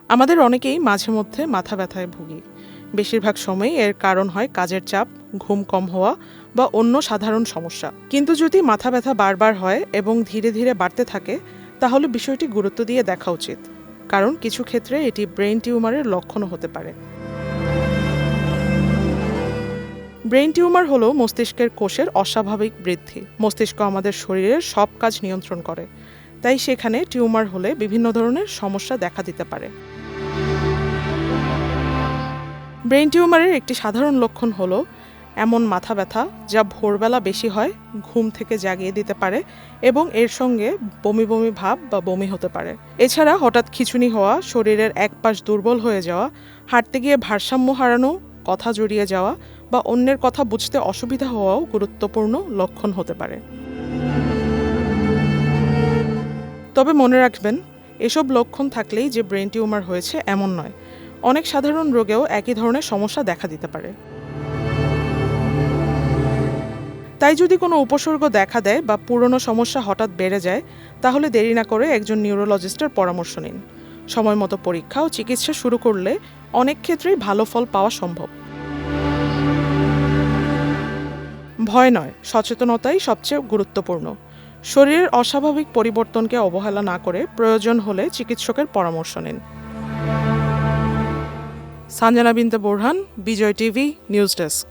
আমাদের অনেকেই মাঝে মধ্যে মাথা ব্যথায় ভুগি। বেশিরভাগ সময়ই এর কারণ হয় কাজের চাপ, ঘুম কম হওয়া বা অন্য সাধারণ সমস্যা। কিন্তু যদি মাথা ব্যথা বারবার হয় এবং ধীরে ধীরে বাড়তে থাকে, তাহলে বিষয়টি গুরুত্ব দিয়ে দেখা উচিত, কারণ কিছু ক্ষেত্রে এটি ব্রেইন টিউমারের লক্ষণও হতে পারে। ব্রেইন টিউমার হলো মস্তিষ্কের কোষের অস্বাভাবিক বৃদ্ধি। মস্তিষ্ক আমাদের শরীরের সব কাজ নিয়ন্ত্রণ করে, তাই সেখানে টিউমার হলে বিভিন্ন ধরনের সমস্যা দেখা দিতে পারে। ব্রেইন টিউমারের একটি সাধারণ লক্ষণ হলো এমন মাথা ব্যথা যা ভোরবেলা বেশি হয়, ঘুম থেকে জাগিয়ে দিতে পারে এবং এর সঙ্গে বমি বমি ভাব বা বমি হতে পারে। এছাড়া হঠাৎ খিঁচুনি হওয়া, শরীরের এক পাশ দুর্বল হয়ে যাওয়া, হাঁটতে গিয়ে ভারসাম্য হারানো, কথা জড়িয়ে যাওয়া বা অন্যের কথা বুঝতে অসুবিধা হওয়াও গুরুত্বপূর্ণ লক্ষণ হতে পারে। তবে মনে রাখবেন, এসব লক্ষণ থাকলেই যে ব্রেইন টিউমার হয়েছে এমন নয়। অনেক সাধারণ রোগেও একই ধরনের সমস্যা দেখা দিতে পারে। তাই যদি কোনো উপসর্গ দেখা দেয় বা পুরনো সমস্যা হঠাৎ বেড়ে যায়, তাহলে দেরি না করে একজন নিউরোলজিস্টের পরামর্শ নিন। সময় মতো পরীক্ষা ও চিকিৎসা শুরু করলে অনেক ক্ষেত্রেই ভালো ফল পাওয়া সম্ভব। ভয় নয়, সচেতনতাই সবচেয়ে গুরুত্বপূর্ণ। শরীরের অস্বাভাবিক পরিবর্তনকে অবহেলা না করে প্রয়োজন হলে চিকিৎসকের পরামর্শ নিন। সানজানা বিনতে বোরহান, বিজয় টিভি, নিউজ ডেস্ক।